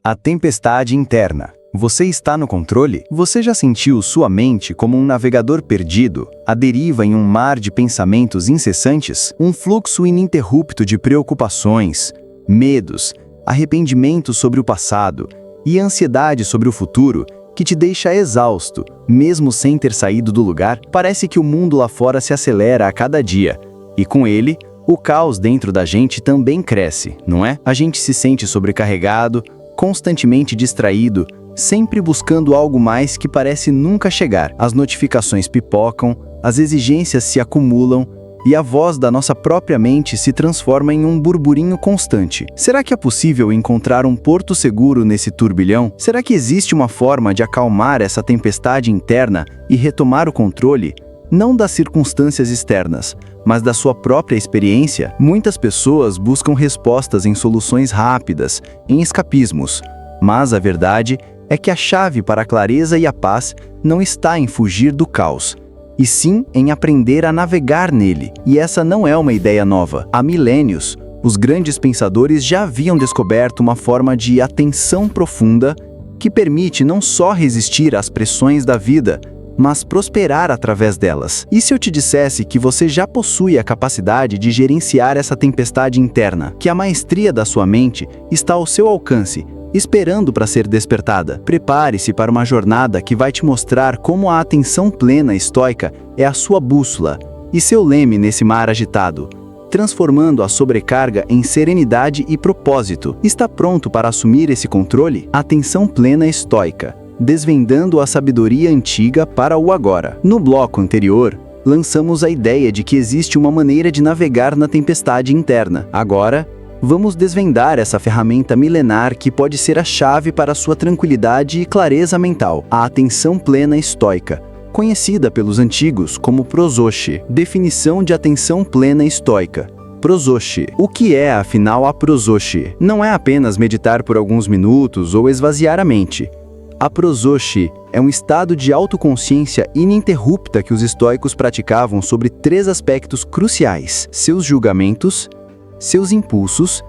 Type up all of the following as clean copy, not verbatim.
A tempestade interna. Você está no controle? Você já sentiu sua mente como um navegador perdido, à deriva em um mar de pensamentos incessantes? Um fluxo ininterrupto de preocupações, medos, arrependimentos sobre o passado e ansiedade sobre o futuro que te deixa exausto, mesmo sem ter saído do lugar? Parece que o mundo lá fora se acelera a cada dia, e com ele, o caos dentro da gente também cresce, não é? A gente se sente sobrecarregado, constantemente distraído, sempre buscando algo mais que parece nunca chegar. As notificações pipocam, as exigências se acumulam e a voz da nossa própria mente se transforma em um burburinho constante. Será que é possível encontrar um porto seguro nesse turbilhão? Será que existe uma forma de acalmar essa tempestade interna e retomar o controle, não das circunstâncias externas, mas da sua própria experiência? Muitas pessoas buscam respostas em soluções rápidas, em escapismos, mas a verdade é que a chave para a clareza e a paz não está em fugir do caos, e sim em aprender a navegar nele. E essa não é uma ideia nova. Há milênios, os grandes pensadores já haviam descoberto uma forma de atenção profunda que permite não só resistir às pressões da vida, mas prosperar através delas. E se eu te dissesse que você já possui a capacidade de gerenciar essa tempestade interna, que a maestria da sua mente está ao seu alcance, esperando para ser despertada? Prepare-se para uma jornada que vai te mostrar como a atenção plena estoica é a sua bússola e seu leme nesse mar agitado, transformando a sobrecarga em serenidade e propósito. Está pronto para assumir esse controle? Atenção plena estoica, desvendando a sabedoria antiga para o agora. No bloco anterior, lançamos a ideia de que existe uma maneira de navegar na tempestade interna. Agora, vamos desvendar essa ferramenta milenar que pode ser a chave para a sua tranquilidade e clareza mental, a atenção plena estoica, conhecida pelos antigos como prosoche. Definição de atenção plena estoica. Prosoche. O que é, afinal, a prosoche? Não é apenas meditar por alguns minutos ou esvaziar a mente. A prosoche é um estado de autoconsciência ininterrupta que os estoicos praticavam sobre 3 aspectos cruciais: seus julgamentos, seus impulsos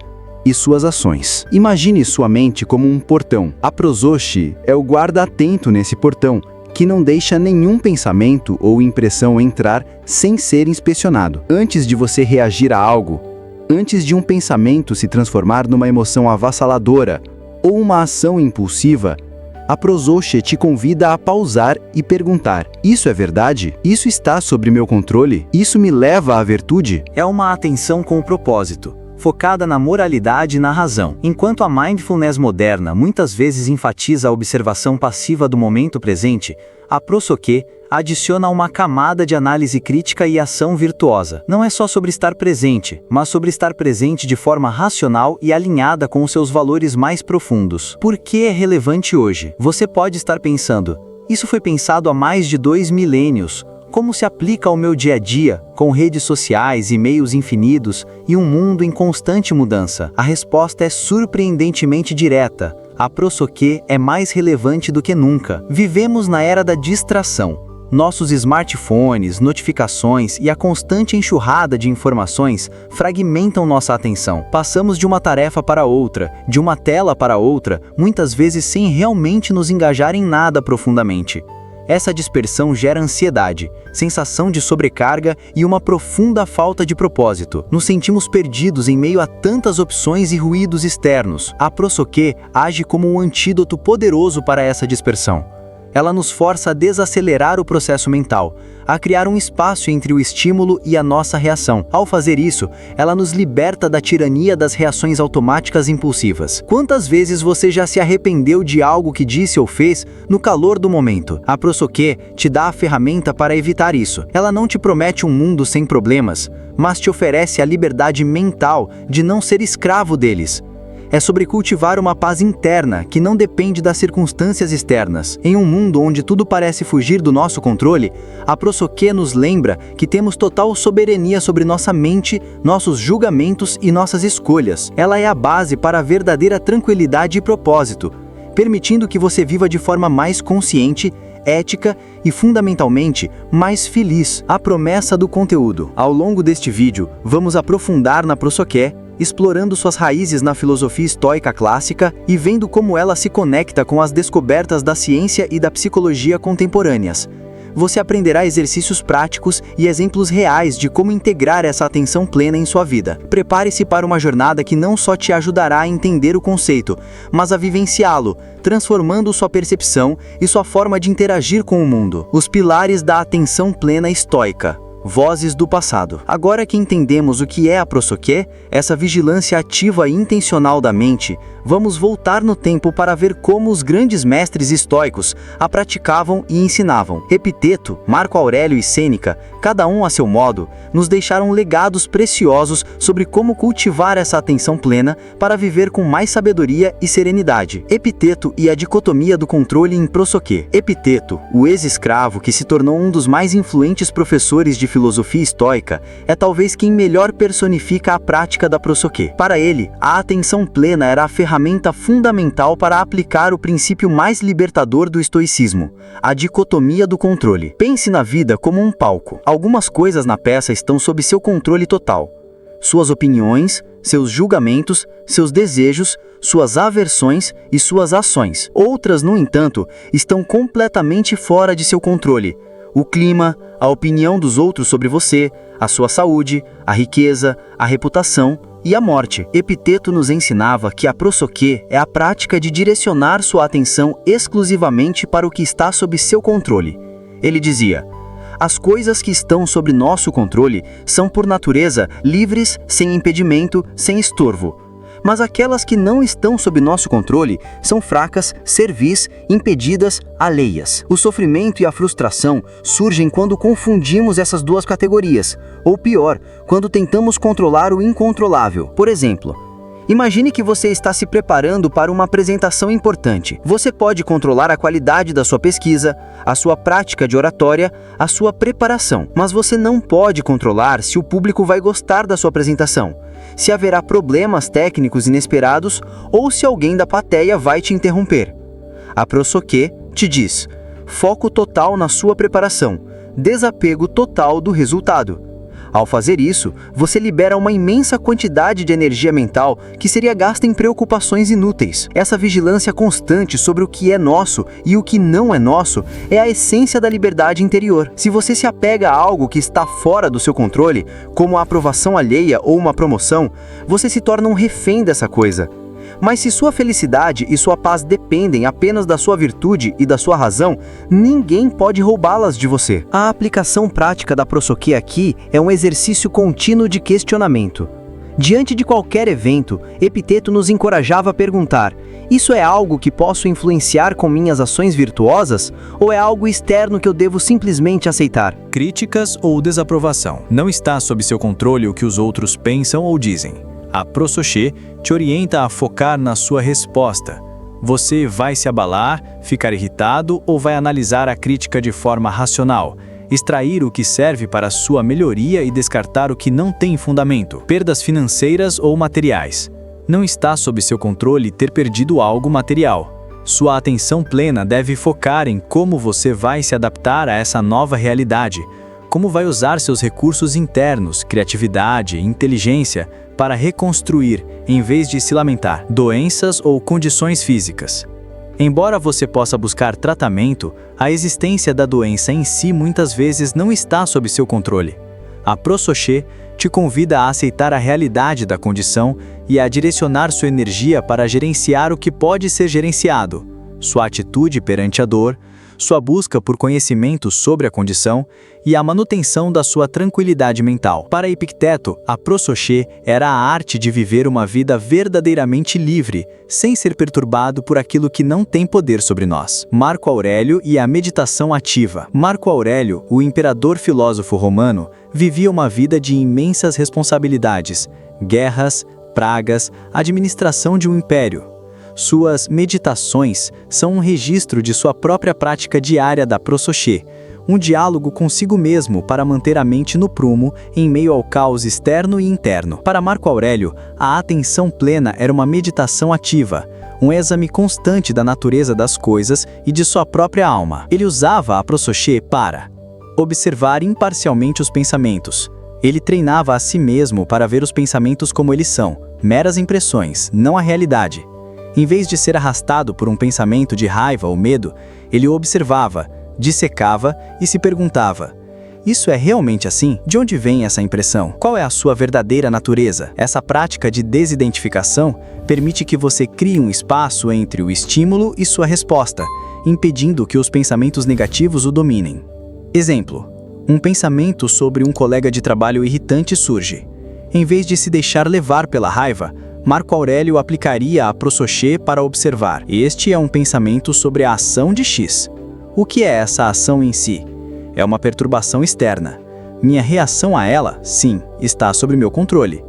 e suas ações. Imagine sua mente como um portão. A prosoche é o guarda atento nesse portão, que não deixa nenhum pensamento ou impressão entrar sem ser inspecionado. Antes de você reagir a algo, antes de um pensamento se transformar numa emoção avassaladora ou uma ação impulsiva, a prosoche te convida a pausar e perguntar: isso é verdade? Isso está sob meu controle? Isso me leva à virtude? É uma atenção com propósito, focada na moralidade e na razão. Enquanto a mindfulness moderna muitas vezes enfatiza a observação passiva do momento presente, a prosoche adiciona uma camada de análise crítica e ação virtuosa. Não é só sobre estar presente, mas sobre estar presente de forma racional e alinhada com os seus valores mais profundos. Por que é relevante hoje? Você pode estar pensando: isso foi pensado há mais de 2 milênios. Como se aplica ao meu dia a dia, com redes sociais, e-mails infinitos e um mundo em constante mudança? A resposta é surpreendentemente direta. A prosoche é mais relevante do que nunca. Vivemos na era da distração. Nossos smartphones, notificações e a constante enxurrada de informações fragmentam nossa atenção. Passamos de uma tarefa para outra, de uma tela para outra, muitas vezes sem realmente nos engajar em nada profundamente. Essa dispersão gera ansiedade, sensação de sobrecarga e uma profunda falta de propósito. Nos sentimos perdidos em meio a tantas opções e ruídos externos. A prosoche age como um antídoto poderoso para essa dispersão. Ela nos força a desacelerar o processo mental, a criar um espaço entre o estímulo e a nossa reação. Ao fazer isso, ela nos liberta da tirania das reações automáticas impulsivas. Quantas vezes você já se arrependeu de algo que disse ou fez no calor do momento? A prosoche te dá a ferramenta para evitar isso. Ela não te promete um mundo sem problemas, mas te oferece a liberdade mental de não ser escravo deles. É sobre cultivar uma paz interna que não depende das circunstâncias externas. Em um mundo onde tudo parece fugir do nosso controle, a prosoche nos lembra que temos total soberania sobre nossa mente, nossos julgamentos e nossas escolhas. Ela é a base para a verdadeira tranquilidade e propósito, permitindo que você viva de forma mais consciente, ética e, fundamentalmente, mais feliz. A promessa do conteúdo. Ao longo deste vídeo, vamos aprofundar na prosoche, explorando suas raízes na filosofia estoica clássica e vendo como ela se conecta com as descobertas da ciência e da psicologia contemporâneas. Você aprenderá exercícios práticos e exemplos reais de como integrar essa atenção plena em sua vida. Prepare-se para uma jornada que não só te ajudará a entender o conceito, mas a vivenciá-lo, transformando sua percepção e sua forma de interagir com o mundo. Os pilares da atenção plena estoica. Vozes do passado. Agora que entendemos o que é a prosoké, essa vigilância ativa e intencional da mente, vamos voltar no tempo para ver como os grandes mestres estoicos a praticavam e ensinavam. Epiteto, Marco Aurélio e Sêneca, cada um a seu modo, nos deixaram legados preciosos sobre como cultivar essa atenção plena para viver com mais sabedoria e serenidade. Epiteto e a dicotomia do controle em prosoké. Epiteto, o ex-escravo que se tornou um dos mais influentes professores de filosofia estoica, é talvez quem melhor personifica a prática da prosoké. Para ele, a atenção plena era a ferramenta fundamental para aplicar o princípio mais libertador do estoicismo, a dicotomia do controle. Pense na vida como um palco. Algumas coisas na peça estão sob seu controle total. Suas opiniões, seus julgamentos, seus desejos, suas aversões e suas ações. Outras, no entanto, estão completamente fora de seu controle. O clima, a opinião dos outros sobre você, a sua saúde, a riqueza, a reputação e a morte. Epiteto nos ensinava que a prosoké é a prática de direcionar sua atenção exclusivamente para o que está sob seu controle. Ele dizia: as coisas que estão sob nosso controle são por natureza livres, sem impedimento, sem estorvo. Mas aquelas que não estão sob nosso controle são fracas, servis, impedidas, alheias. O sofrimento e a frustração surgem quando confundimos essas duas categorias, ou pior, quando tentamos controlar o incontrolável. Por exemplo, imagine que você está se preparando para uma apresentação importante. Você pode controlar a qualidade da sua pesquisa, a sua prática de oratória, a sua preparação, mas você não pode controlar se o público vai gostar da sua apresentação, se haverá problemas técnicos inesperados ou se alguém da plateia vai te interromper. A prosoké te diz: foco total na sua preparação, desapego total do resultado. Ao fazer isso, você libera uma imensa quantidade de energia mental que seria gasta em preocupações inúteis. Essa vigilância constante sobre o que é nosso e o que não é nosso é a essência da liberdade interior. Se você se apega a algo que está fora do seu controle, como a aprovação alheia ou uma promoção, você se torna um refém dessa coisa. Mas se sua felicidade e sua paz dependem apenas da sua virtude e da sua razão, ninguém pode roubá-las de você. A aplicação prática da prosoké aqui é um exercício contínuo de questionamento. Diante de qualquer evento, Epiteto nos encorajava a perguntar: isso é algo que posso influenciar com minhas ações virtuosas? Ou é algo externo que eu devo simplesmente aceitar? Críticas ou desaprovação. Não está sob seu controle o que os outros pensam ou dizem. A prosoké te orienta a focar na sua resposta. Você vai se abalar, ficar irritado ou vai analisar a crítica de forma racional, extrair o que serve para a sua melhoria e descartar o que não tem fundamento. Perdas financeiras ou materiais. Não está sob seu controle ter perdido algo material. Sua atenção plena deve focar em como você vai se adaptar a essa nova realidade, como vai usar seus recursos internos, criatividade e inteligência para reconstruir, em vez de se lamentar. Doenças ou condições físicas. Embora você possa buscar tratamento, a existência da doença em si muitas vezes não está sob seu controle. A prosoké te convida a aceitar a realidade da condição e a direcionar sua energia para gerenciar o que pode ser gerenciado, sua atitude perante a dor, sua busca por conhecimento sobre a condição e a manutenção da sua tranquilidade mental. Para Epicteto, a prosoké era a arte de viver uma vida verdadeiramente livre, sem ser perturbado por aquilo que não tem poder sobre nós. Marco Aurélio e a meditação ativa. Marco Aurélio, o imperador filósofo romano, vivia uma vida de imensas responsabilidades, guerras, pragas, administração de um império. Suas meditações são um registro de sua própria prática diária da prosoké, um diálogo consigo mesmo para manter a mente no prumo em meio ao caos externo e interno. Para Marco Aurélio, a atenção plena era uma meditação ativa, um exame constante da natureza das coisas e de sua própria alma. Ele usava a prosoké para observar imparcialmente os pensamentos. Ele treinava a si mesmo para ver os pensamentos como eles são, meras impressões, não a realidade. Em vez de ser arrastado por um pensamento de raiva ou medo, ele o observava, dissecava e se perguntava: isso é realmente assim? De onde vem essa impressão? Qual é a sua verdadeira natureza? Essa prática de desidentificação permite que você crie um espaço entre o estímulo e sua resposta, impedindo que os pensamentos negativos o dominem. Exemplo: um pensamento sobre um colega de trabalho irritante surge. Em vez de se deixar levar pela raiva, Marco Aurélio aplicaria a prosoché para observar. Este é um pensamento sobre a ação de X. O que é essa ação em si? É uma perturbação externa. Minha reação a ela, sim, está sob meu controle.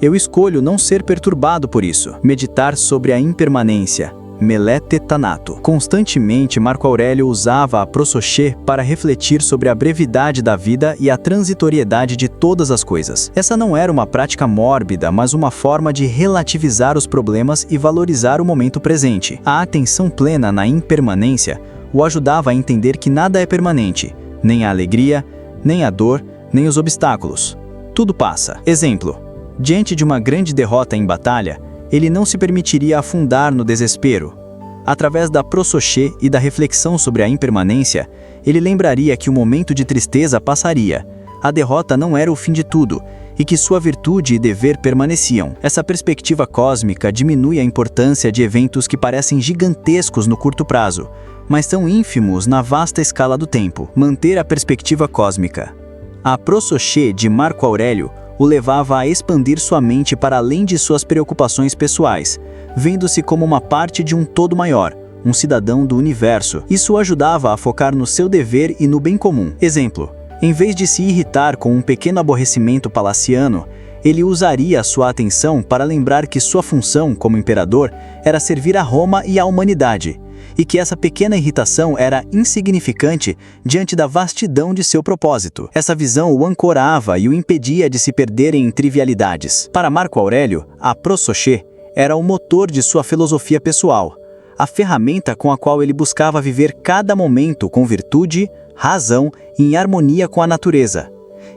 Eu escolho não ser perturbado por isso. Meditar sobre a impermanência. Melete Thanato. Constantemente, Marco Aurélio usava a prosoché para refletir sobre a brevidade da vida e a transitoriedade de todas as coisas. Essa não era uma prática mórbida, mas uma forma de relativizar os problemas e valorizar o momento presente. A atenção plena na impermanência o ajudava a entender que nada é permanente, nem a alegria, nem a dor, nem os obstáculos. Tudo passa. Exemplo: diante de uma grande derrota em batalha, ele não se permitiria afundar no desespero. Através da prosoché e da reflexão sobre a impermanência, ele lembraria que o momento de tristeza passaria, a derrota não era o fim de tudo, e que sua virtude e dever permaneciam. Essa perspectiva cósmica diminui a importância de eventos que parecem gigantescos no curto prazo, mas são ínfimos na vasta escala do tempo. Manter a perspectiva cósmica. A prosoché de Marco Aurélio o levava a expandir sua mente para além de suas preocupações pessoais, vendo-se como uma parte de um todo maior, um cidadão do universo. Isso o ajudava a focar no seu dever e no bem comum. Exemplo: em vez de se irritar com um pequeno aborrecimento palaciano, ele usaria a sua atenção para lembrar que sua função como imperador era servir a Roma e à humanidade, e que essa pequena irritação era insignificante diante da vastidão de seu propósito. Essa visão o ancorava e o impedia de se perder em trivialidades. Para Marco Aurélio, a prosoché era o motor de sua filosofia pessoal, a ferramenta com a qual ele buscava viver cada momento com virtude, razão e em harmonia com a natureza.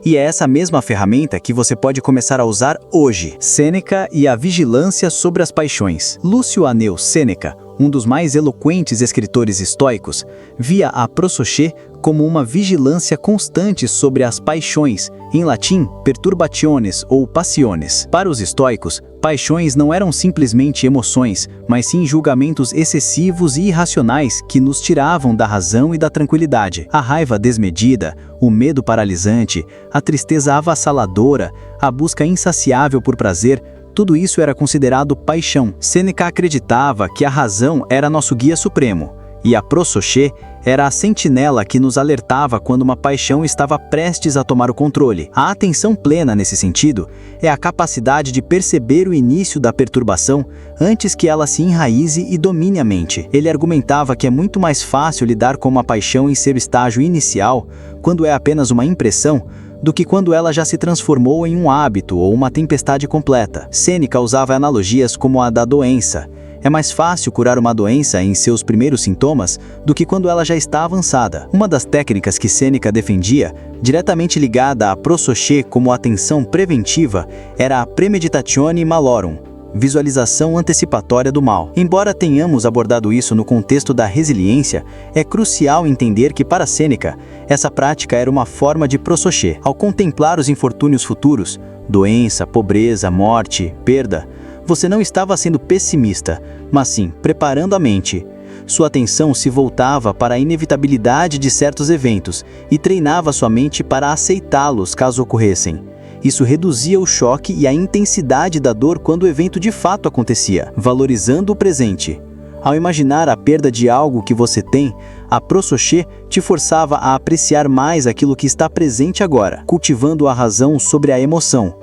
E é essa mesma ferramenta que você pode começar a usar hoje. Sêneca e a vigilância sobre as paixões. Lúcio Aneu Sêneca, um dos mais eloquentes escritores estoicos, via a prosoché como uma vigilância constante sobre as paixões, em latim, perturbationes ou passiones. Para os estoicos, paixões não eram simplesmente emoções, mas sim julgamentos excessivos e irracionais que nos tiravam da razão e da tranquilidade. A raiva desmedida, o medo paralisante, a tristeza avassaladora, a busca insaciável por prazer, tudo isso era considerado paixão. Sêneca acreditava que a razão era nosso guia supremo, e a prosoché era a sentinela que nos alertava quando uma paixão estava prestes a tomar o controle. A atenção plena, nesse sentido, é a capacidade de perceber o início da perturbação antes que ela se enraize e domine a mente. Ele argumentava que é muito mais fácil lidar com uma paixão em seu estágio inicial, quando é apenas uma impressão, do que quando ela já se transformou em um hábito ou uma tempestade completa. Sêneca usava analogias como a da doença. É mais fácil curar uma doença em seus primeiros sintomas do que quando ela já está avançada. Uma das técnicas que Sêneca defendia, diretamente ligada à prosoché como atenção preventiva, era a premeditatione malorum, visualização antecipatória do mal. Embora tenhamos abordado isso no contexto da resiliência, é crucial entender que para Sêneca, essa prática era uma forma de prosoché. Ao contemplar os infortúnios futuros, doença, pobreza, morte, perda, você não estava sendo pessimista, mas sim preparando a mente. Sua atenção se voltava para a inevitabilidade de certos eventos e treinava sua mente para aceitá-los caso ocorressem. Isso reduzia o choque e a intensidade da dor quando o evento de fato acontecia, valorizando o presente. Ao imaginar a perda de algo que você tem, a prosoché te forçava a apreciar mais aquilo que está presente agora, cultivando a razão sobre a emoção.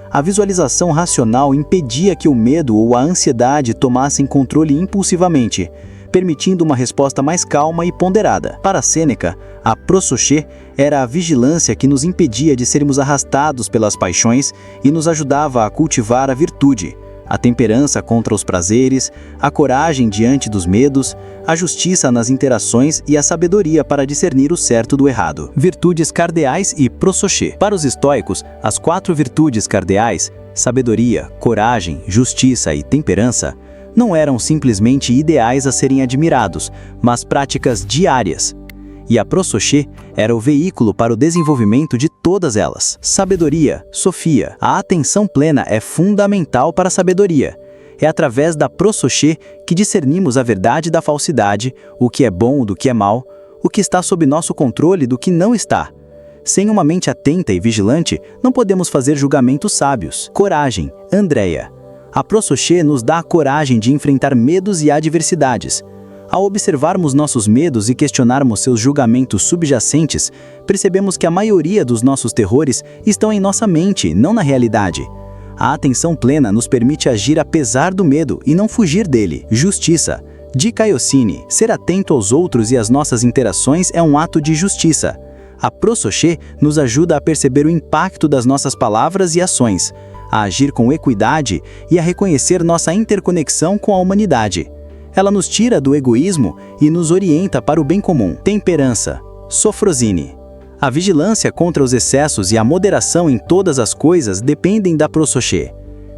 A visualização racional impedia que o medo ou a ansiedade tomassem controle impulsivamente, permitindo uma resposta mais calma e ponderada. Para Sêneca, a prosoché era a vigilância que nos impedia de sermos arrastados pelas paixões e nos ajudava a cultivar a virtude, a temperança contra os prazeres, a coragem diante dos medos, a justiça nas interações e a sabedoria para discernir o certo do errado. Virtudes cardeais e prosoché. Para os estoicos, as 4 virtudes cardeais, Sabedoria, coragem, justiça e temperança não eram simplesmente ideais a serem admirados, mas práticas diárias. E a ProSoché era o veículo para o desenvolvimento de todas elas. Sabedoria, Sofia. A atenção plena é fundamental para a sabedoria. É através da ProSoché que discernimos a verdade da falsidade, o que é bom do que é mal, o que está sob nosso controle do que não está. Sem uma mente atenta e vigilante, não podemos fazer julgamentos sábios. Coragem, Andrea. A ProSoché nos dá a coragem de enfrentar medos e adversidades. Ao observarmos nossos medos e questionarmos seus julgamentos subjacentes, percebemos que a maioria dos nossos terrores estão em nossa mente, não na realidade. A atenção plena nos permite agir apesar do medo e não fugir dele. Justiça. Di Kaiosini, ser atento aos outros e às nossas interações é um ato de justiça. A ProSoché nos ajuda a perceber o impacto das nossas palavras e ações, a agir com equidade e a reconhecer nossa interconexão com a humanidade. Ela nos tira do egoísmo e nos orienta para o bem comum. Temperança. Sofrosini. A vigilância contra os excessos e a moderação em todas as coisas dependem da ProSoché.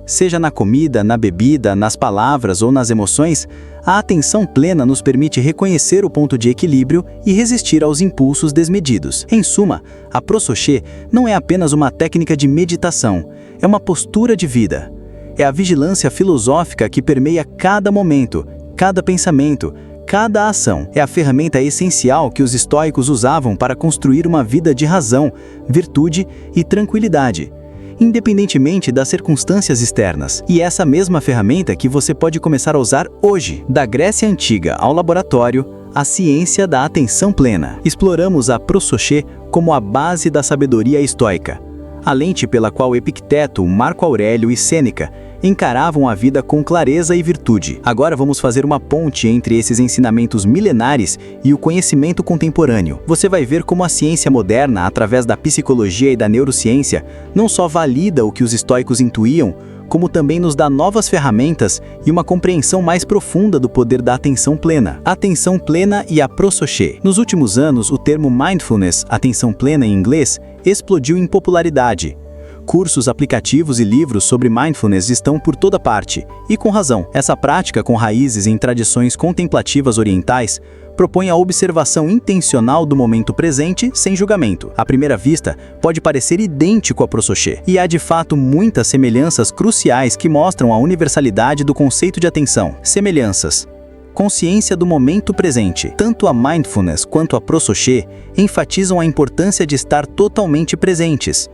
Seja na comida, na bebida, nas palavras ou nas emoções, a atenção plena nos permite reconhecer o ponto de equilíbrio e resistir aos impulsos desmedidos. Em suma, a ProSoché não é apenas uma técnica de meditação, é uma postura de vida. É a vigilância filosófica que permeia cada momento, cada pensamento, cada ação. É a ferramenta essencial que os estoicos usavam para construir uma vida de razão, virtude e tranquilidade, independentemente das circunstâncias externas. E essa mesma ferramenta que você pode começar a usar hoje. Da Grécia Antiga ao laboratório, a ciência da atenção plena. Exploramos a ProSoché como a base da sabedoria estoica, a lente pela qual Epicteto, Marco Aurélio e Sêneca encaravam a vida com clareza e virtude. Agora vamos fazer uma ponte entre esses ensinamentos milenares e o conhecimento contemporâneo. Você vai ver como a ciência moderna, através da psicologia e da neurociência, não só valida o que os estoicos intuíam, como também nos dá novas ferramentas e uma compreensão mais profunda do poder da atenção plena. Atenção plena e a ProSoché. Nos últimos anos, o termo mindfulness, atenção plena em inglês, explodiu em popularidade. Cursos, aplicativos e livros sobre mindfulness estão por toda parte, e com razão. Essa prática, com raízes em tradições contemplativas orientais, propõe a observação intencional do momento presente sem julgamento. À primeira vista, pode parecer idêntico à ProSoché, e há de fato muitas semelhanças cruciais que mostram a universalidade do conceito de atenção. Semelhanças. Consciência do momento presente. Tanto a mindfulness quanto a ProSoché enfatizam a importância de estar totalmente presentes.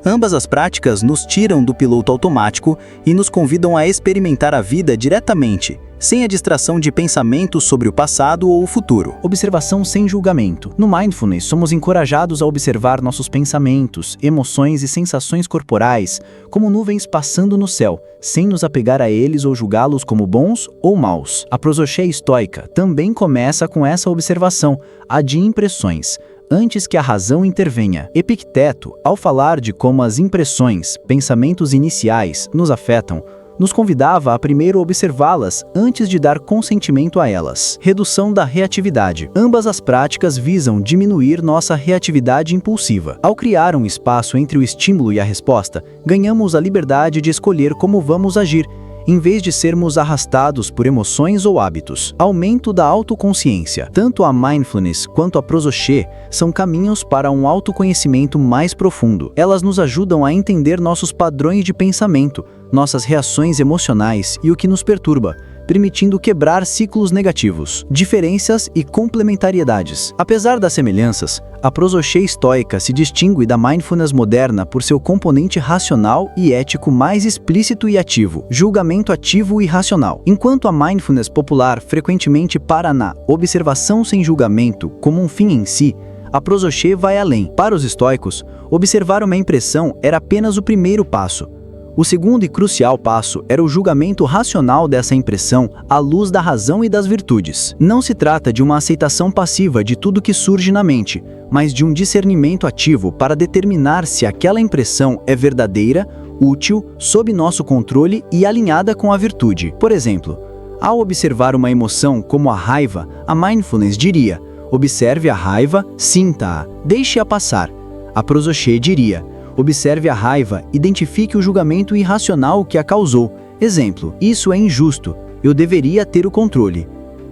Ambas as práticas nos tiram do piloto automático e nos convidam a experimentar a vida diretamente, sem a distração de pensamentos sobre o passado ou o futuro. Observação sem julgamento. No Mindfulness, somos encorajados a observar nossos pensamentos, emoções e sensações corporais, como nuvens passando no céu, sem nos apegar a eles ou julgá-los como bons ou maus. A ProSoché estoica também começa com essa observação, a de impressões, antes que a razão intervenha. Epicteto, ao falar de como as impressões, pensamentos iniciais, nos afetam, nos convidava a primeiro observá-las antes de dar consentimento a elas. Redução da reatividade. Ambas as práticas visam diminuir nossa reatividade impulsiva. Ao criar um espaço entre o estímulo e a resposta, ganhamos a liberdade de escolher como vamos agir, em vez de sermos arrastados por emoções ou hábitos. Aumento da autoconsciência. Tanto a mindfulness quanto a ProSoché são caminhos para um autoconhecimento mais profundo. Elas nos ajudam a entender nossos padrões de pensamento, nossas reações emocionais e o que nos perturba, permitindo quebrar ciclos negativos. Diferenças e complementariedades. Apesar das semelhanças, a ProSoché estoica se distingue da mindfulness moderna por seu componente racional e ético mais explícito e ativo, julgamento ativo e racional. Enquanto a mindfulness popular frequentemente para na observação sem julgamento como um fim em si, a ProSoché vai além. Para os estoicos, observar uma impressão era apenas o primeiro passo. O segundo e crucial passo era o julgamento racional dessa impressão à luz da razão e das virtudes. Não se trata de uma aceitação passiva de tudo que surge na mente, mas de um discernimento ativo para determinar se aquela impressão é verdadeira, útil, sob nosso controle e alinhada com a virtude. Por exemplo, ao observar uma emoção como a raiva, a mindfulness diria: observe a raiva, sinta-a, deixe-a passar. A ProSoché diria: Observe a raiva, identifique o julgamento irracional que a causou. Exemplo: isso é injusto, eu deveria ter o controle.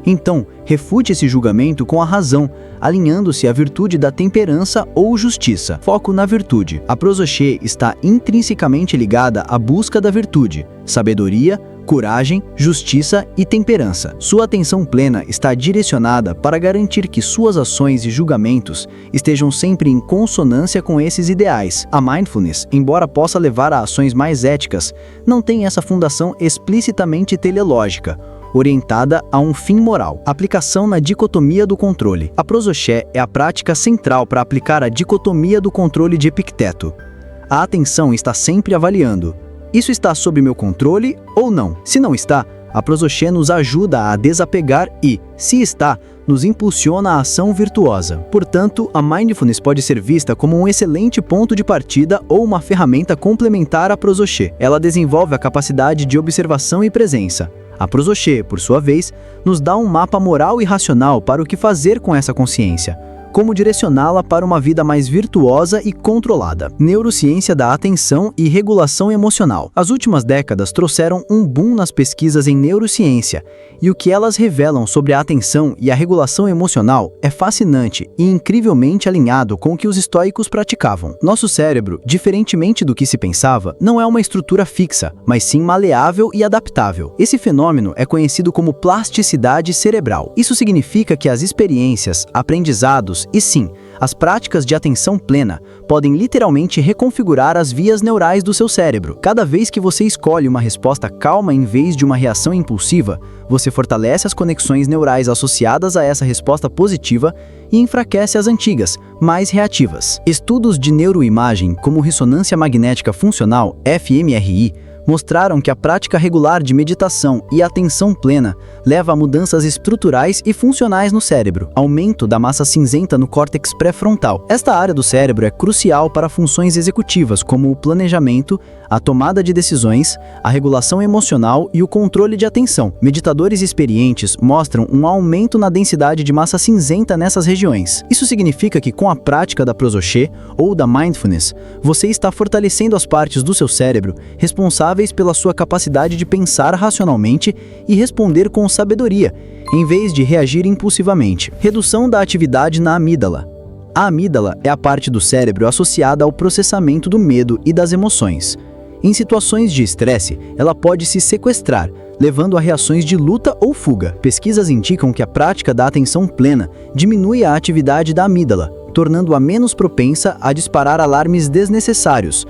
Então, refute esse julgamento com a razão, alinhando-se à virtude da temperança ou justiça. Foco na virtude. A prososhé está intrinsecamente ligada à busca da virtude, sabedoria, coragem, justiça e temperança. Sua atenção plena está direcionada para garantir que suas ações e julgamentos estejam sempre em consonância com esses ideais. A mindfulness, embora possa levar a ações mais éticas, não tem essa fundação explicitamente teleológica, orientada a um fim moral. Aplicação na dicotomia do controle. A prososhé é a prática central para aplicar a dicotomia do controle de Epicteto. A atenção está sempre avaliando: isso está sob meu controle ou não? Se não está, a prososhé nos ajuda a desapegar e, se está, nos impulsiona a ação virtuosa. Portanto, a mindfulness pode ser vista como um excelente ponto de partida ou uma ferramenta complementar à prososhé. Ela desenvolve a capacidade de observação e presença. A prososhé, por sua vez, nos dá um mapa moral e racional para o que fazer com essa consciência, como direcioná-la para uma vida mais virtuosa e controlada. Neurociência da atenção e regulação emocional. As últimas décadas trouxeram um boom nas pesquisas em neurociência, e o que elas revelam sobre a atenção e a regulação emocional é fascinante e incrivelmente alinhado com o que os estoicos praticavam. Nosso cérebro, diferentemente do que se pensava, não é uma estrutura fixa, mas sim maleável e adaptável. Esse fenômeno é conhecido como plasticidade cerebral. Isso significa que as experiências, aprendizados e sim, as práticas de atenção plena podem literalmente reconfigurar as vias neurais do seu cérebro. Cada vez que você escolhe uma resposta calma em vez de uma reação impulsiva, você fortalece as conexões neurais associadas a essa resposta positiva e enfraquece as antigas, mais reativas. Estudos de neuroimagem, como ressonância magnética funcional, fMRI, mostraram que a prática regular de meditação e atenção plena leva a mudanças estruturais e funcionais no cérebro, aumento da massa cinzenta no córtex pré-frontal. Esta área do cérebro é crucial para funções executivas como o planejamento, a tomada de decisões, a regulação emocional e o controle de atenção. Meditadores experientes mostram um aumento na densidade de massa cinzenta nessas regiões. Isso significa que com a prática da prososhé ou da mindfulness, você está fortalecendo as partes do seu cérebro responsáveis pela sua capacidade de pensar racionalmente e responder com sabedoria, em vez de reagir impulsivamente. Redução da atividade na amígdala. A amígdala é a parte do cérebro associada ao processamento do medo e das emoções. Em situações de estresse, ela pode se sequestrar, levando a reações de luta ou fuga. Pesquisas indicam que a prática da atenção plena diminui a atividade da amígdala, tornando-a menos propensa a disparar alarmes desnecessários.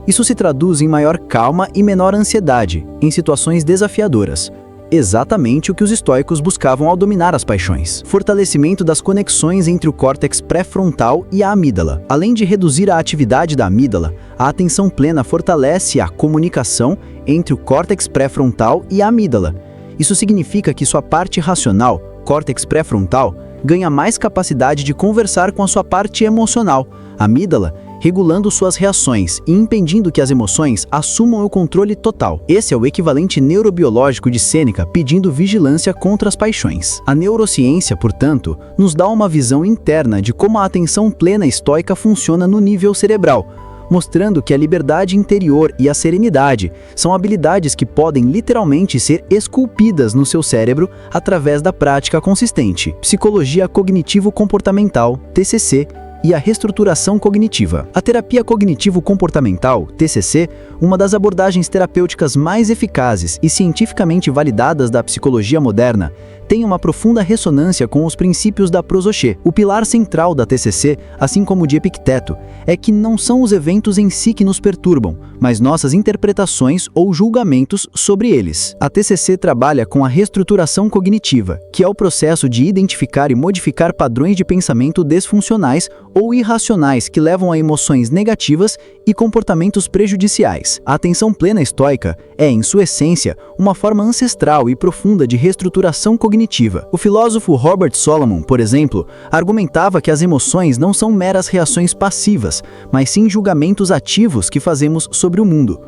Isso se traduz em maior calma e menor ansiedade em situações desafiadoras. Exatamente o que os estoicos buscavam ao dominar as paixões. Fortalecimento das conexões entre o córtex pré-frontal e a amígdala. Além de reduzir a atividade da amígdala, a atenção plena fortalece a comunicação entre o córtex pré-frontal e a amígdala. Isso significa que sua parte racional, córtex pré-frontal, ganha mais capacidade de conversar com a sua parte emocional, a amígdala, regulando suas reações e impedindo que as emoções assumam o controle total. Esse é o equivalente neurobiológico de Sêneca pedindo vigilância contra as paixões. A neurociência, portanto, nos dá uma visão interna de como a atenção plena estoica funciona no nível cerebral, mostrando que a liberdade interior e a serenidade são habilidades que podem literalmente ser esculpidas no seu cérebro através da prática consistente. Psicologia cognitivo-comportamental, TCC, e a reestruturação cognitiva. A terapia cognitivo-comportamental, TCC, uma das abordagens terapêuticas mais eficazes e cientificamente validadas da psicologia moderna, tem uma profunda ressonância com os princípios da prososhé. O pilar central da TCC, assim como de Epicteto, é que não são os eventos em si que nos perturbam, mas nossas interpretações ou julgamentos sobre eles. A TCC trabalha com a reestruturação cognitiva, que é o processo de identificar e modificar padrões de pensamento desfuncionais ou irracionais que levam a emoções negativas e comportamentos prejudiciais. A atenção plena estoica é, em sua essência, uma forma ancestral e profunda de reestruturação cognitiva. O filósofo Robert Solomon, por exemplo, argumentava que as emoções não são meras reações passivas, mas sim julgamentos ativos que fazemos sobre o mundo.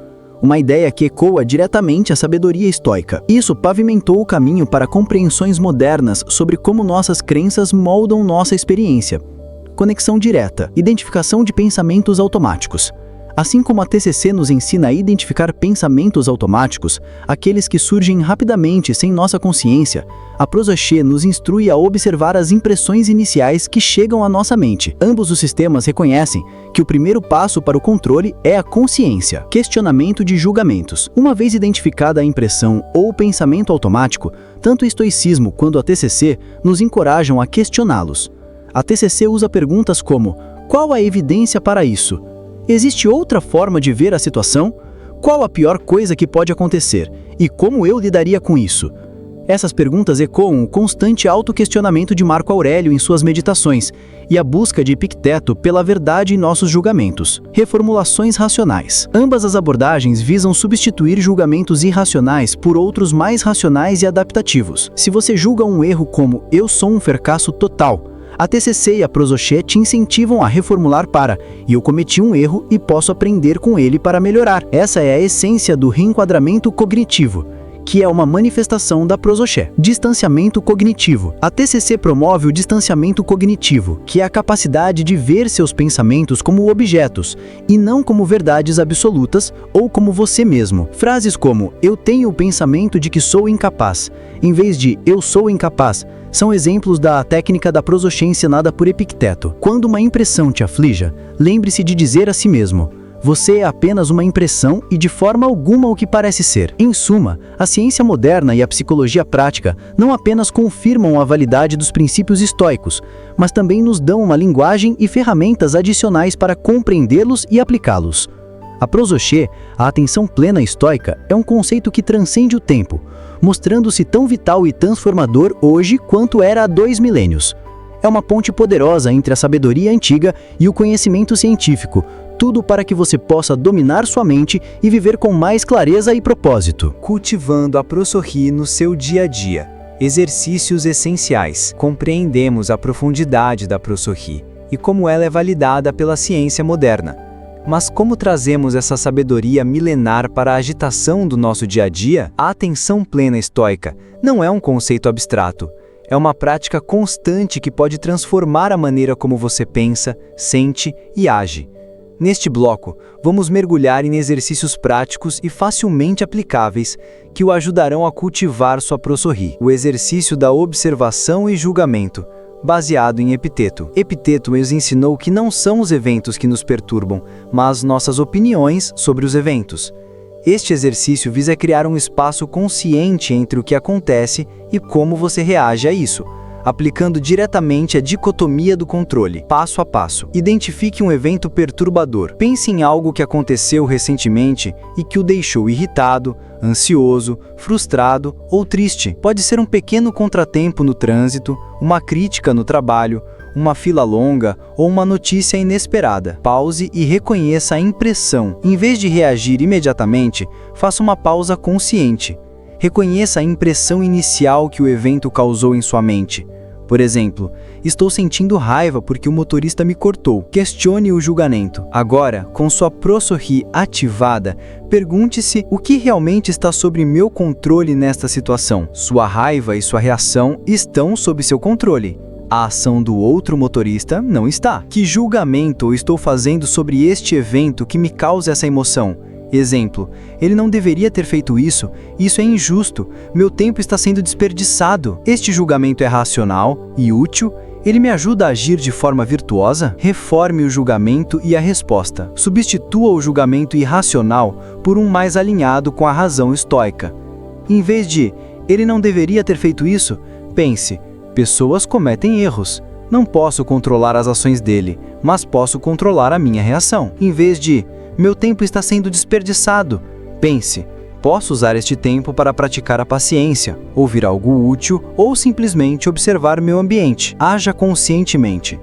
Uma ideia que ecoa diretamente a sabedoria estoica. Isso pavimentou o caminho para compreensões modernas sobre como nossas crenças moldam nossa experiência. Conexão direta, identificação de pensamentos automáticos. Assim como a TCC nos ensina a identificar pensamentos automáticos, aqueles que surgem rapidamente sem nossa consciência, a Prosoche nos instrui a observar as impressões iniciais que chegam à nossa mente. Ambos os sistemas reconhecem que o primeiro passo para o controle é a consciência. Questionamento de julgamentos. Uma vez identificada a impressão ou o pensamento automático, tanto o estoicismo quanto a TCC nos encorajam a questioná-los. A TCC usa perguntas como: qual a evidência para isso? Existe outra forma de ver a situação? Qual a pior coisa que pode acontecer? E como eu lidaria com isso? Essas perguntas ecoam o constante autoquestionamento de Marco Aurélio em suas meditações e a busca de Epicteto pela verdade em nossos julgamentos. Reformulações racionais. Ambas as abordagens visam substituir julgamentos irracionais por outros mais racionais e adaptativos. Se você julga um erro como "eu sou um fracasso total", a TCC e a Prosoche te incentivam a reformular para "eu cometi um erro e posso aprender com ele para melhorar". Essa é a essência do reenquadramento cognitivo, que é uma manifestação da Prosoche. Distanciamento cognitivo. A TCC promove o distanciamento cognitivo, que é a capacidade de ver seus pensamentos como objetos, e não como verdades absolutas ou como você mesmo. Frases como "eu tenho o pensamento de que sou incapaz", em vez de "eu sou incapaz", são exemplos da técnica da Prosoche ensinada por Epicteto. Quando uma impressão te aflija, lembre-se de dizer a si mesmo: você é apenas uma impressão e de forma alguma o que parece ser. Em suma, a ciência moderna e a psicologia prática não apenas confirmam a validade dos princípios estoicos, mas também nos dão uma linguagem e ferramentas adicionais para compreendê-los e aplicá-los. A Prosoche, a atenção plena estoica, é um conceito que transcende o tempo, mostrando-se tão vital e transformador hoje quanto era há 2 milênios. É uma ponte poderosa entre a sabedoria antiga e o conhecimento científico, tudo para que você possa dominar sua mente e viver com mais clareza e propósito. Cultivando a Prosoche no seu dia a dia. Exercícios essenciais. Compreendemos a profundidade da Prosoche e como ela é validada pela ciência moderna. Mas como trazemos essa sabedoria milenar para a agitação do nosso dia a dia? A atenção plena estoica não é um conceito abstrato. É uma prática constante que pode transformar a maneira como você pensa, sente e age. Neste bloco, vamos mergulhar em exercícios práticos e facilmente aplicáveis que o ajudarão a cultivar sua Prosoche. O exercício da observação e julgamento, baseado em Epicteto. Epicteto nos ensinou que não são os eventos que nos perturbam, mas nossas opiniões sobre os eventos. Este exercício visa criar um espaço consciente entre o que acontece e como você reage a isso, aplicando diretamente a dicotomia do controle, passo a passo. Identifique um evento perturbador. Pense em algo que aconteceu recentemente e que o deixou irritado, ansioso, frustrado ou triste. Pode ser um pequeno contratempo no trânsito, uma crítica no trabalho, uma fila longa ou uma notícia inesperada. Pause e reconheça a impressão. Em vez de reagir imediatamente, faça uma pausa consciente. Reconheça a impressão inicial que o evento causou em sua mente. Por exemplo, estou sentindo raiva porque o motorista me cortou. Questione o julgamento. Agora, com sua Prosoche ativada, pergunte-se o que realmente está sob meu controle nesta situação. Sua raiva e sua reação estão sob seu controle. A ação do outro motorista não está. Que julgamento eu estou fazendo sobre este evento que me causa essa emoção? Exemplo, ele não deveria ter feito isso é injusto, meu tempo está sendo desperdiçado. Este julgamento é racional e útil? Ele me ajuda a agir de forma virtuosa? Reforme o julgamento e a resposta. Substitua o julgamento irracional por um mais alinhado com a razão estoica. Em vez de, ele não deveria ter feito isso, pense, pessoas cometem erros. Não posso controlar as ações dele, mas posso controlar a minha reação. Em vez de, meu tempo está sendo desperdiçado, pense, posso usar este tempo para praticar a paciência, ouvir algo útil ou simplesmente observar meu ambiente. Haja conscientemente.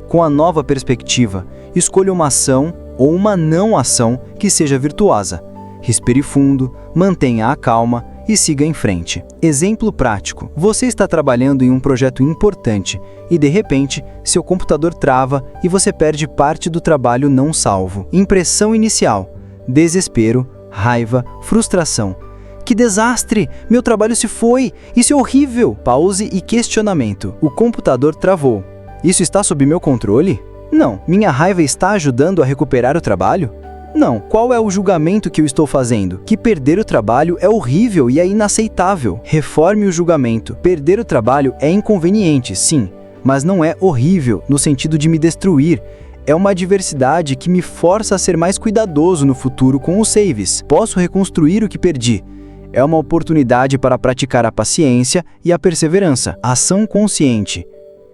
Com a nova perspectiva, escolha uma ação ou uma não ação que seja virtuosa. Respire fundo, mantenha a calma e siga em frente. Exemplo prático. Você está trabalhando em um projeto importante e, de repente, seu computador trava e você perde parte do trabalho não salvo. Impressão inicial: desespero, raiva, frustração. Que desastre! Meu trabalho se foi! Isso é horrível! Pause e questionamento. O computador travou. Isso está sob meu controle? Não. Minha raiva está ajudando a recuperar o trabalho? Não. Qual é o julgamento que eu estou fazendo? Que perder o trabalho é horrível e é inaceitável. Reforme o julgamento. Perder o trabalho é inconveniente, sim, mas não é horrível no sentido de me destruir. É uma adversidade que me força a ser mais cuidadoso no futuro com os saves. Posso reconstruir o que perdi. É uma oportunidade para praticar a paciência e a perseverança. Ação consciente.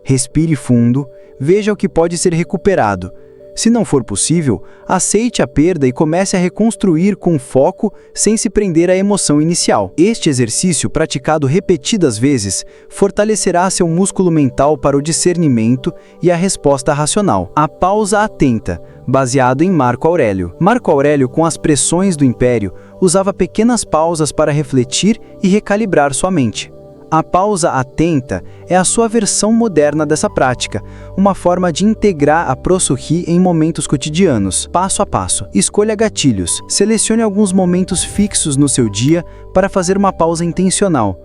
Respire fundo, veja o que pode ser recuperado. Se não for possível, aceite a perda e comece a reconstruir com foco sem se prender à emoção inicial. Este exercício, praticado repetidas vezes, fortalecerá seu músculo mental para o discernimento e a resposta racional. A pausa atenta, baseado em Marco Aurélio. Marco Aurélio, com as pressões do Império, usava pequenas pausas para refletir e recalibrar sua mente. A pausa atenta é a sua versão moderna dessa prática, uma forma de integrar a prossurri em momentos cotidianos. Passo a passo, escolha gatilhos. Selecione alguns momentos fixos no seu dia para fazer uma pausa intencional.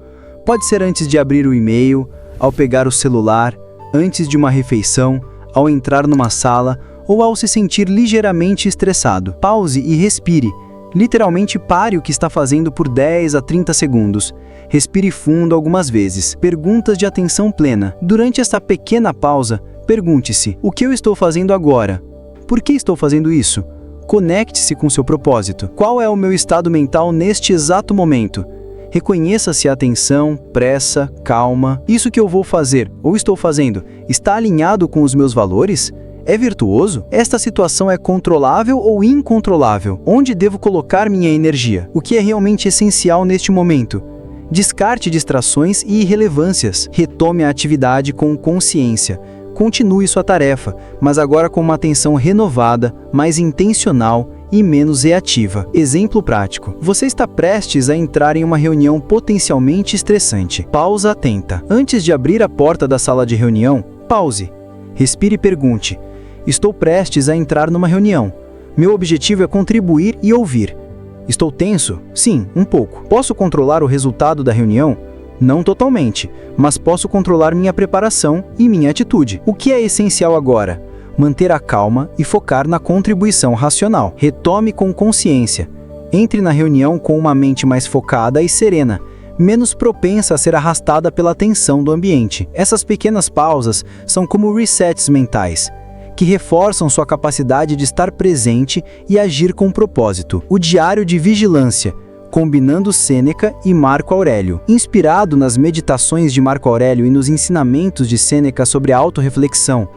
Pode ser antes de abrir o e-mail, ao pegar o celular, antes de uma refeição, ao entrar numa sala ou ao se sentir ligeiramente estressado. Pause e respire. Literalmente pare o que está fazendo por 10 a 30 segundos. Respire fundo algumas vezes. Perguntas de atenção plena. Durante esta pequena pausa, pergunte-se: o que eu estou fazendo agora? Por que estou fazendo isso? Conecte-se com seu propósito. Qual é o meu estado mental neste exato momento? Reconheça-se a atenção, pressa, calma. Isso que eu vou fazer ou estou fazendo está alinhado com os meus valores? É virtuoso? Esta situação é controlável ou incontrolável? Onde devo colocar minha energia? O que é realmente essencial neste momento? Descarte distrações e irrelevâncias. Retome a atividade com consciência. Continue sua tarefa, mas agora com uma atenção renovada, mais intencional e menos reativa. Exemplo prático. Você está prestes a entrar em uma reunião potencialmente estressante. Pausa atenta. Antes de abrir a porta da sala de reunião, pause. Respire e pergunte: estou prestes a entrar numa reunião. Meu objetivo é contribuir e ouvir. Estou tenso? Sim, um pouco. Posso controlar o resultado da reunião? Não totalmente, mas posso controlar minha preparação e minha atitude. O que é essencial agora? Manter a calma e focar na contribuição racional. Retome com consciência. Entre na reunião com uma mente mais focada e serena, menos propensa a ser arrastada pela tensão do ambiente. Essas pequenas pausas são como resets mentais, que reforçam sua capacidade de estar presente e agir com propósito. O Diário de Vigilância, combinando Sêneca e Marco Aurélio. Inspirado nas meditações de Marco Aurélio e nos ensinamentos de Sêneca sobre a autorreflexão,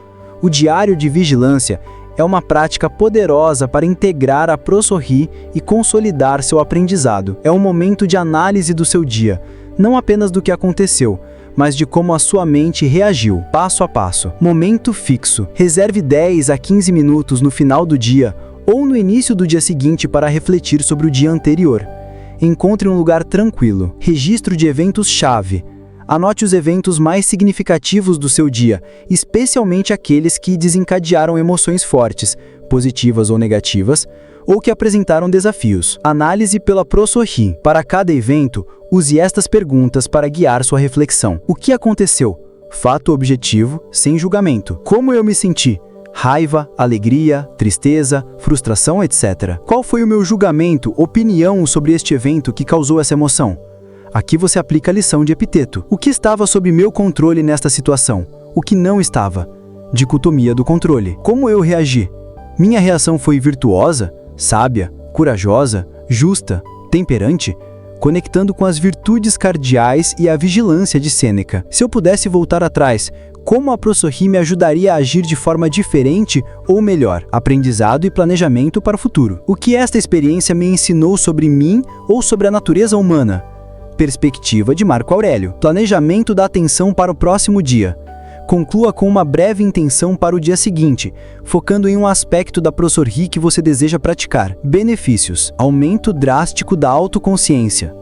o Diário de Vigilância é uma prática poderosa para integrar a prossurri e consolidar seu aprendizado. É um momento de análise do seu dia, não apenas do que aconteceu, mas de como a sua mente reagiu, passo a passo. Momento fixo. Reserve 10 a 15 minutos no final do dia ou no início do dia seguinte para refletir sobre o dia anterior. Encontre um lugar tranquilo. Registro de eventos-chave. Anote os eventos mais significativos do seu dia, especialmente aqueles que desencadearam emoções fortes, positivas ou negativas, ou que apresentaram desafios. Análise pela prossurri. Para cada evento, use estas perguntas para guiar sua reflexão. O que aconteceu? Fato objetivo, sem julgamento. Como eu me senti? Raiva, alegria, tristeza, frustração, etc. Qual foi o meu julgamento, opinião sobre este evento que causou essa emoção? Aqui você aplica a lição de Epiteto. O que estava sob meu controle nesta situação? O que não estava? Dicotomia do controle. Como eu reagi? Minha reação foi virtuosa, sábia, corajosa, justa, temperante? Conectando com as virtudes cardeais e a vigilância de Sêneca. Se eu pudesse voltar atrás, como a prossurri me ajudaria a agir de forma diferente ou melhor? Aprendizado e planejamento para o futuro. O que esta experiência me ensinou sobre mim ou sobre a natureza humana? Perspectiva de Marco Aurélio. Planejamento da atenção para o próximo dia. Conclua com uma breve intenção para o dia seguinte, focando em um aspecto da prossurri que você deseja praticar. Benefícios. Aumento drástico da autoconsciência.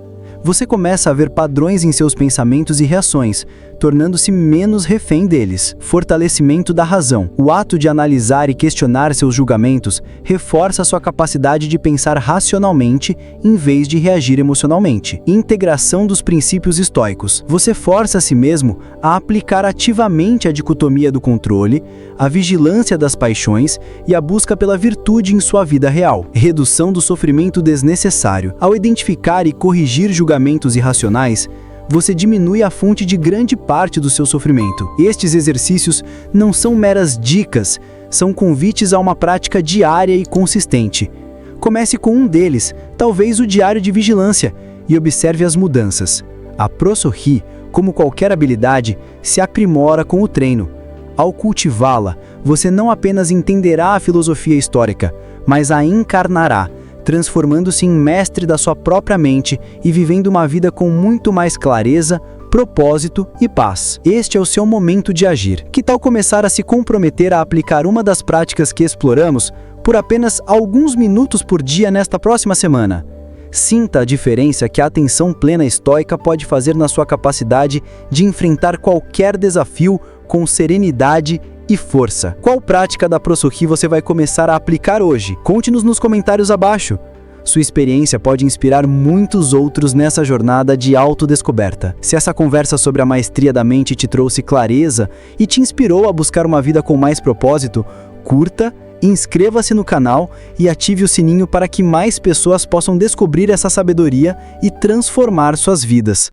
você começa a ver padrões em seus pensamentos e reações, tornando-se menos refém deles. Fortalecimento da razão. O ato de analisar e questionar seus julgamentos reforça sua capacidade de pensar racionalmente em vez de reagir emocionalmente. Integração dos princípios estoicos. Você força a si mesmo a aplicar ativamente a dicotomia do controle, a vigilância das paixões e a busca pela virtude em sua vida real. Redução do sofrimento desnecessário. Ao identificar e corrigir julgamentos irracionais, você diminui a fonte de grande parte do seu sofrimento. Estes exercícios não são meras dicas, são convites a uma prática diária e consistente. Comece com um deles, talvez o diário de vigilância, e observe as mudanças. A Prosochie, como qualquer habilidade, se aprimora com o treino. Ao cultivá-la, você não apenas entenderá a filosofia histórica, mas a encarnará, transformando-se em mestre da sua própria mente e vivendo uma vida com muito mais clareza, propósito e paz. Este é o seu momento de agir. Que tal começar a se comprometer a aplicar uma das práticas que exploramos por apenas alguns minutos por dia nesta próxima semana? Sinta a diferença que a atenção plena estoica pode fazer na sua capacidade de enfrentar qualquer desafio com serenidade e força. Qual prática da Prosochie você vai começar a aplicar hoje? Conte-nos nos comentários abaixo. Sua experiência pode inspirar muitos outros nessa jornada de autodescoberta. Se essa conversa sobre a maestria da mente te trouxe clareza e te inspirou a buscar uma vida com mais propósito, curta, inscreva-se no canal e ative o sininho para que mais pessoas possam descobrir essa sabedoria e transformar suas vidas.